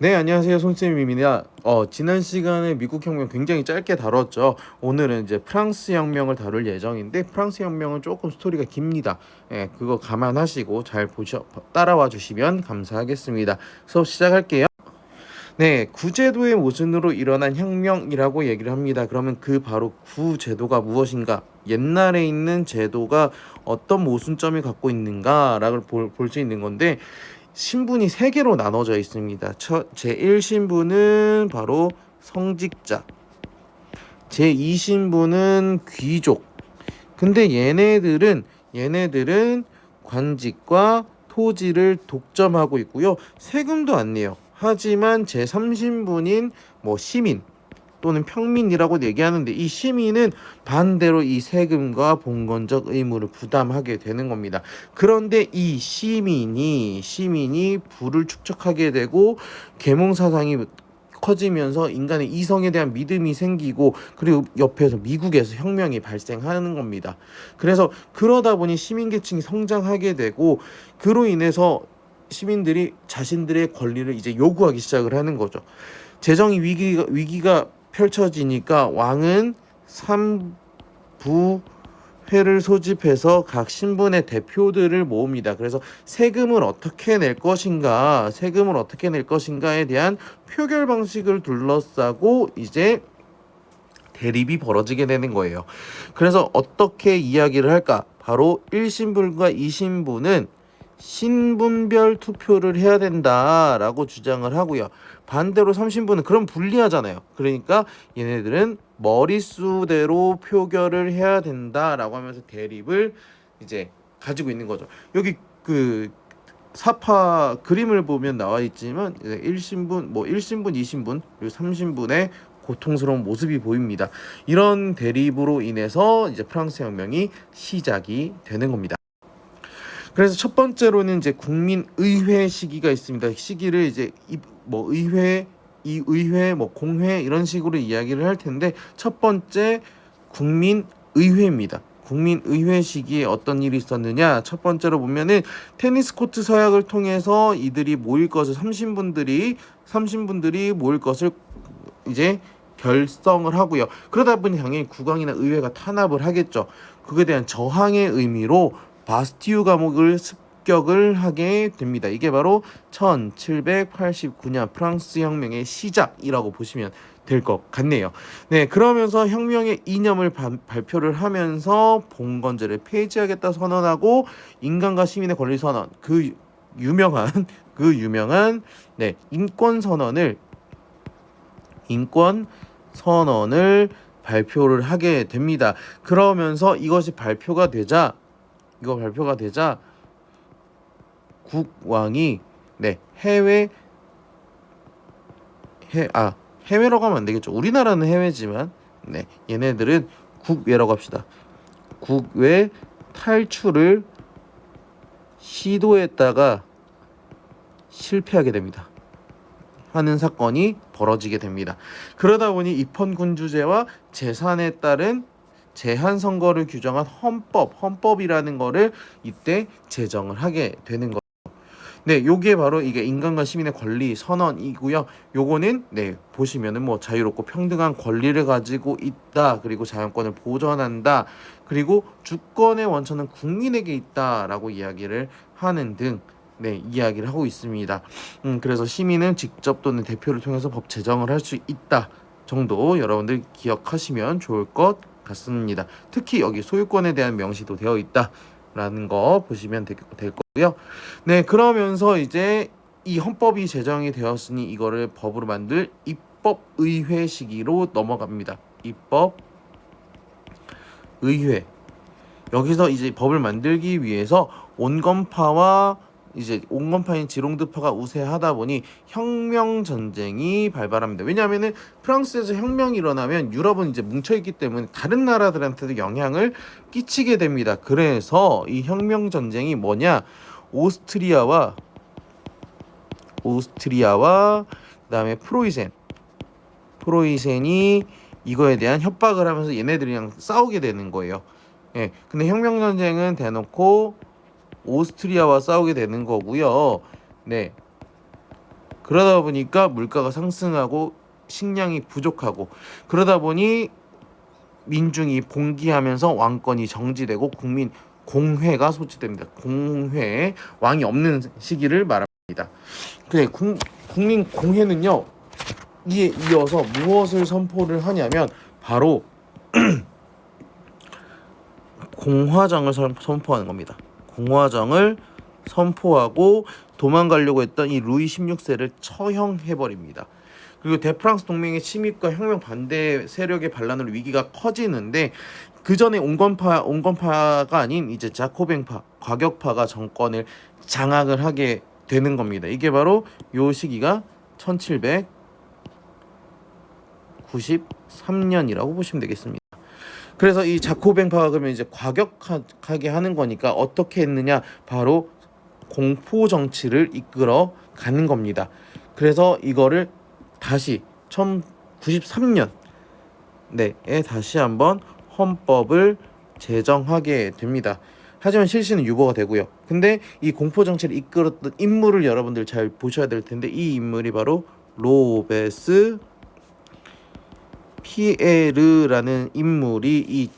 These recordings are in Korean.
네, 안녕하세요. 손쌤입니다. 지난 시간에 미국 혁명 굉장히 짧게 다뤘죠. 오늘은 이제 프랑스 혁명을 다룰 예정인데 프랑스 혁명은 조금 스토리가 깁니다. 예, 그거 감안하시고 잘 따라와 주시면 감사하겠습니다. 수업 시작할게요. 네, 구제도의 모순으로 일어난 혁명이라고 얘기를 합니다. 그러면 그 바로 구제도가 무엇인가? 옛날에 있는 제도가 어떤 모순점이 갖고 있는가라고 볼 수 있는 건데 신분이 세 개로 나눠져 있습니다. 제1신분은 바로 성직자, 제2신분은 귀족. 근데 얘네들은 관직과 토지를 독점하고 있고요. 세금도 안 내요. 하지만 제3신분인 뭐 시민 또는 평민이라고 얘기하는데 이 시민은 반대로 이 세금과 봉건적 의무를 부담하게 되는 겁니다. 그런데 이 시민이 부를 축적하게 되고 계몽사상이 커지면서 인간의 이성에 대한 믿음이 생기고 그리고 옆에서 미국에서 혁명이 발생하는 겁니다. 그래서 그러다 보니 시민계층이 성장하게 되고 그로 인해서 시민들이 자신들의 권리를 이제 요구하기 시작을 하는 거죠. 재정이 위기가 펼쳐지니까 왕은 삼부회를 소집해서 각 신분의 대표들을 모읍니다. 그래서 세금을 어떻게 낼 것인가에 대한 표결 방식을 둘러싸고 이제 대립이 벌어지게 되는 거예요. 그래서 어떻게 이야기를 할까? 바로 1신분과 2신분은 신분별 투표를 해야 된다라고 주장을 하고요. 반대로 3신분은 그럼 불리하잖아요. 그러니까 얘네들은 머릿수대로 표결을 해야 된다라고 하면서 대립을 이제 가지고 있는 거죠. 여기 그 사파 그림을 보면 나와 있지만 1신분, 2신분, 그리고 3신분의 고통스러운 모습이 보입니다. 이런 대립으로 인해서 이제 프랑스 혁명이 시작이 되는 겁니다. 그래서 첫 번째로는 이제 국민의회 시기가 있습니다. 시기를 이제 의회, 뭐 공회 이런 식으로 이야기를 할 텐데 첫 번째 국민의회입니다. 국민의회 시기에 어떤 일이 있었느냐? 첫 번째로 보면은 테니스 코트 서약을 통해서 이들이 모일 것을 삼신분들이 모일 것을 이제 결성을 하고요. 그러다 보니 당연히 국왕이나 의회가 탄압을 하겠죠. 그에 대한 저항의 의미로 바스티유 감옥을 습격을 하게 됩니다. 이게 바로 1789년 프랑스 혁명의 시작이라고 보시면 될 것 같네요. 네, 그러면서 혁명의 이념을 발표를 하면서 봉건제를 폐지하겠다 선언하고 인간과 시민의 권리 선언, 그 유명한 네, 인권 선언을 발표를 하게 됩니다. 그러면서 이것이 발표가 되자 국왕이 네, 해외라고 하면 안 되겠죠. 우리나라는 해외지만 네, 얘네들은 국외라고 합시다. 국외 탈출을 시도했다가 실패하게 됩니다. 하는 사건이 벌어지게 됩니다. 그러다 보니 입헌군주제와 재산에 따른 제한 선거를 규정한 헌법이라는 거를 이때 제정을 하게 되는 거죠. 네, 요게 바로 이게 인간과 시민의 권리 선언이고요. 요거는 네, 보시면은 뭐 자유롭고 평등한 권리를 가지고 있다. 그리고 자연권을 보존한다. 그리고 주권의 원천은 국민에게 있다라고 이야기를 하는 등 네, 이야기를 하고 있습니다. 그래서 시민은 직접 또는 대표를 통해서 법 제정을 할 수 있다 정도 여러분들 기억하시면 좋을 것 같습니다. 특히 여기 소유권에 대한 명시도 되어 있다라는 거 보시면 될 거고요. 네, 그러면서 이제 이 헌법이 제정이 되었으니 이거를 법으로 만들 입법의회 시기로 넘어갑니다. 입법의회. 여기서 이제 법을 만들기 위해서 온건파인 지롱드파가 우세하다 보니 혁명 전쟁이 발발합니다. 왜냐하면은 프랑스에서 혁명이 일어나면 유럽은 이제 뭉쳐있기 때문에 다른 나라들한테도 영향을 끼치게 됩니다. 그래서 이 혁명 전쟁이 뭐냐? 오스트리아와 그다음에 프로이센이 이거에 대한 협박을 하면서 얘네들이랑 싸우게 되는 거예요. 예. 근데 혁명 전쟁은 대놓고 오스트리아와 싸우게 되는 거고요. 네. 그러다 보니까 물가가 상승하고 식량이 부족하고, 그러다 보니 민중이 봉기하면서 왕권이 정지되고 국민 공회가 소치됩니다. 공회, 왕이 없는 시기를 말합니다. 그래, 국민 공회는요, 이에 이어서 무엇을 선포를 하냐면 바로 공화정을 선포하는 겁니다. 공화정을 선포하고 도망가려고 했던 이 루이 16세를 처형해버립니다. 그리고 대프랑스 동맹의 침입과 혁명 반대 세력의 반란으로 위기가 커지는데, 그 전에 온건파가 아닌 이제 자코뱅파, 과격파가 정권을 장악을 하게 되는 겁니다. 이게 바로 요 시기가 1793년이라고 보시면 되겠습니다. 그래서 이 자코뱅파가 그러면 이제 과격하게 하는 거니까 어떻게 했느냐, 바로 공포 정치를 이끌어 가는 겁니다. 그래서 이거를 다시 1093년에 다시 한번 헌법을 제정하게 됩니다. 하지만 실시는 유보가 되고요. 근데 이 공포 정치를 이끌었던 인물을 여러분들 잘 보셔야 될 텐데, 이 인물이 바로 로베스 피에르라는 인물이 이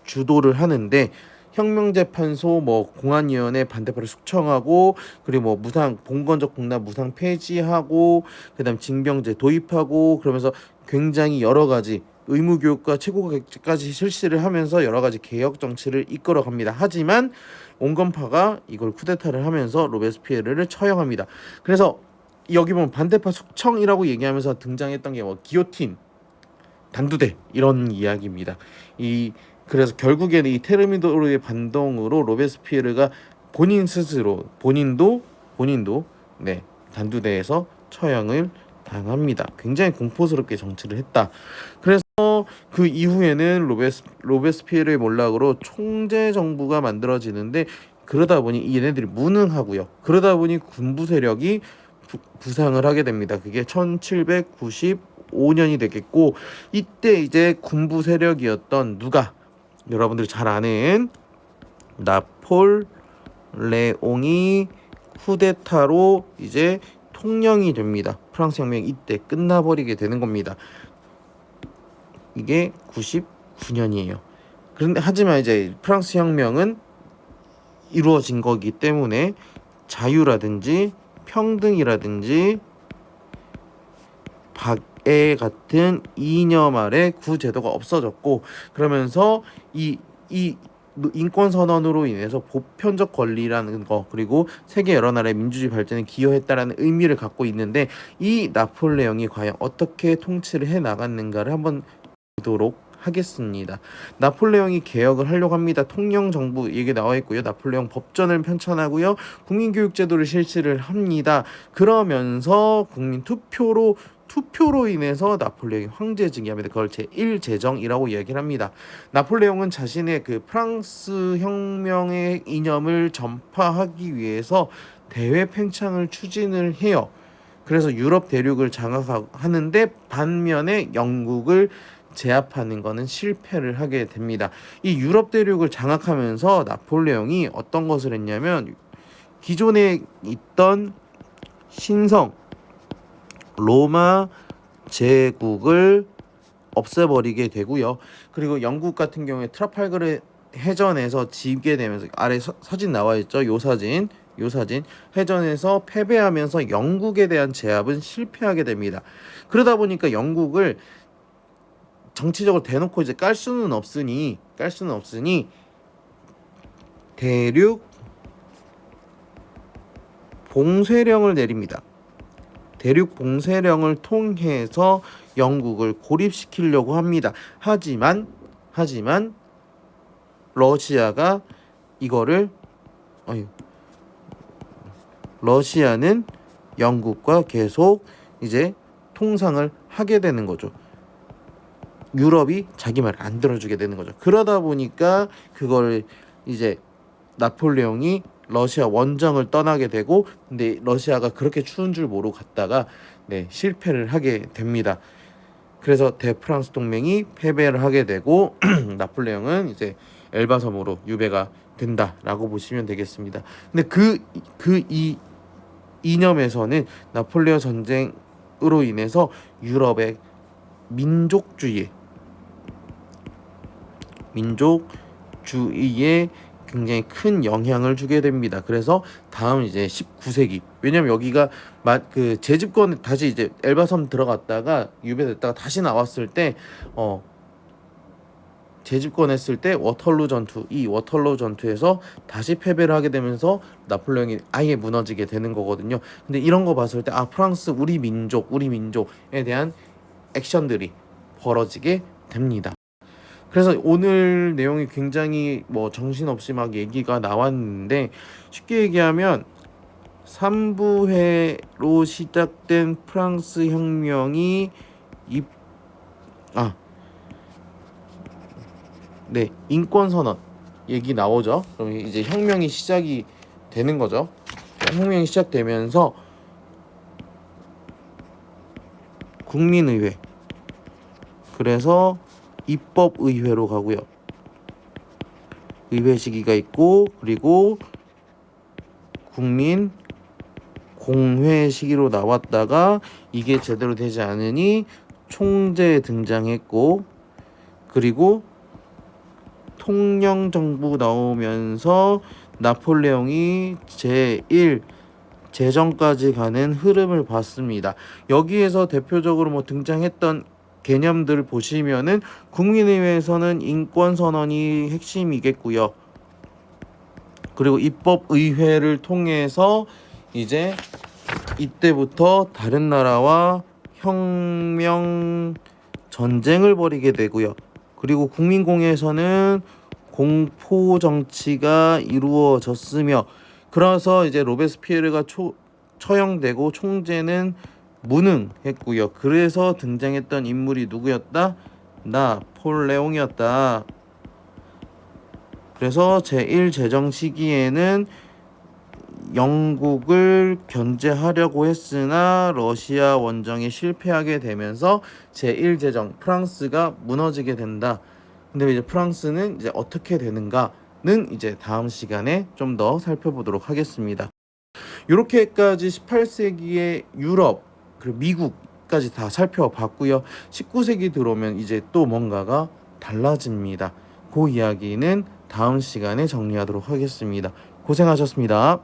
주도를 하는데, 혁명재판소, 공안위원회 반대파를 숙청하고, 그리고 무상 봉건적 공납 무상 폐지하고, 그다음 징병제 도입하고, 그러면서 굉장히 여러 가지 의무교육과 최고교육까지 실시를 하면서 여러 가지 개혁 정치를 이끌어 갑니다. 하지만 온건파가 이걸 쿠데타를 하면서 로베스피에르를 처형합니다. 그래서 여기 보면 반대파 숙청이라고 얘기하면서 등장했던 게 기요틴, 단두대, 이런 이야기입니다. 그래서 결국에는 이 테르미도르의 반동으로 로베스피에르가 본인도 단두대에서 처형을 당합니다. 굉장히 공포스럽게 정치를 했다. 그래서 그 이후에는 로베스피에르의 몰락으로 총재 정부가 만들어지는데, 그러다 보니 얘네들이 무능하고요. 그러다 보니 군부 세력이 부상을 하게 됩니다. 그게 1795년이 되겠고, 이때 이제 군부 세력이었던 누가, 여러분들이 잘 아는 나폴레옹이 쿠데타로 이제 통령이 됩니다. 프랑스 혁명이 이때 끝나버리게 되는 겁니다. 이게 99년이에요. 그런데 하지만 이제 프랑스 혁명은 이루어진 거기 때문에 자유라든지 평등이라든지 박애 같은 이념 아래 구제도가 없어졌고, 그러면서 이 인권 선언으로 인해서 보편적 권리라는 거, 그리고 세계 여러 나라의 민주주의 발전에 기여했다라는 의미를 갖고 있는데, 이 나폴레옹이 과연 어떻게 통치를 해 나갔는가를 한번 보도록 하겠습니다. 나폴레옹이 개혁을 하려고 합니다. 통영 정부 얘기 나와 있고요. 나폴레옹 법전을 편찬하고요. 국민교육제도를 실시를 합니다. 그러면서 국민 투표로 인해서 나폴레옹이 황제 즉위합니다. 그걸 제1제정이라고 얘기를 합니다. 나폴레옹은 자신의 그 프랑스 혁명의 이념을 전파하기 위해서 대외 팽창을 추진을 해요. 그래서 유럽 대륙을 장악하는데, 반면에 영국을 제압하는 것은 실패를 하게 됩니다. 이 유럽 대륙을 장악하면서 나폴레옹이 어떤 것을 했냐면, 기존에 있던 신성 로마 제국을 없애버리게 되고요. 그리고 영국 같은 경우에 트라팔가르 해전에서 지게 되면서, 아래 사진 나와 있죠. 요 사진 해전에서 패배하면서 영국에 대한 제압은 실패하게 됩니다. 그러다 보니까 영국을 정치적으로 대놓고 이제 깔 수는 없으니 대륙 봉쇄령을 내립니다. 대륙 봉쇄령을 통해서 영국을 고립시키려고 합니다. 하지만 러시아는 영국과 계속 이제 통상을 하게 되는 거죠. 유럽이 자기 말을 안 들어주게 되는 거죠. 그러다 보니까 그걸 이제 나폴레옹이 러시아 원정을 떠나게 되고, 근데 러시아가 그렇게 추운 줄 모르고 갔다가 실패를 하게 됩니다. 그래서 대프랑스 동맹이 패배를 하게 되고 나폴레옹은 이제 엘바 섬으로 유배가 된다라고 보시면 되겠습니다. 근데 이 이념에서는 나폴레옹 전쟁으로 인해서 유럽의 민족주의에 굉장히 큰 영향을 주게 됩니다. 그래서 다음 이제 19세기, 왜냐면 여기가 그 재집권 다시 이제 엘바섬 들어갔다가 유배됐다가 다시 나왔을 때 재집권했을 때 이 워털루 전투에서 다시 패배를 하게 되면서 나폴레옹이 아예 무너지게 되는 거거든요. 근데 이런 거 봤을 때 프랑스 우리 민족에 대한 액션들이 벌어지게 됩니다. 그래서 오늘 내용이 굉장히 정신없이 막 얘기가 나왔는데, 쉽게 얘기하면 3부회로 시작된 프랑스 혁명이 인권선언 얘기 나오죠. 그럼 이제 혁명이 시작이 되는 거죠. 혁명이 시작되면서 국민의회, 그래서 입법의회로 가고요. 의회 시기가 있고, 그리고 국민 공회 시기로 나왔다가 이게 제대로 되지 않으니 총재 등장했고, 그리고 통령정부 나오면서 나폴레옹이 제1 제정까지 가는 흐름을 봤습니다. 여기에서 대표적으로 등장했던 개념들을 보시면은 국민의회에서는 인권선언이 핵심이겠고요. 그리고 입법의회를 통해서 이제 이때부터 다른 나라와 혁명 전쟁을 벌이게 되고요. 그리고 국민공회에서는 공포 정치가 이루어졌으며, 그래서 이제 로베스피에르가 처형되고 총재는 무능했고요. 그래서 등장했던 인물이 누구였다? 나폴레옹이었다. 그래서 제1 제정 시기에는 영국을 견제하려고 했으나 러시아 원정에 실패하게 되면서 제1 제정 프랑스가 무너지게 된다. 근데 이제 프랑스는 이제 어떻게 되는가는 이제 다음 시간에 좀 더 살펴보도록 하겠습니다. 이렇게까지 18세기의 유럽 그리고 미국까지 다 살펴봤고요. 19세기 들어오면 이제 또 뭔가가 달라집니다. 그 이야기는 다음 시간에 정리하도록 하겠습니다. 고생하셨습니다.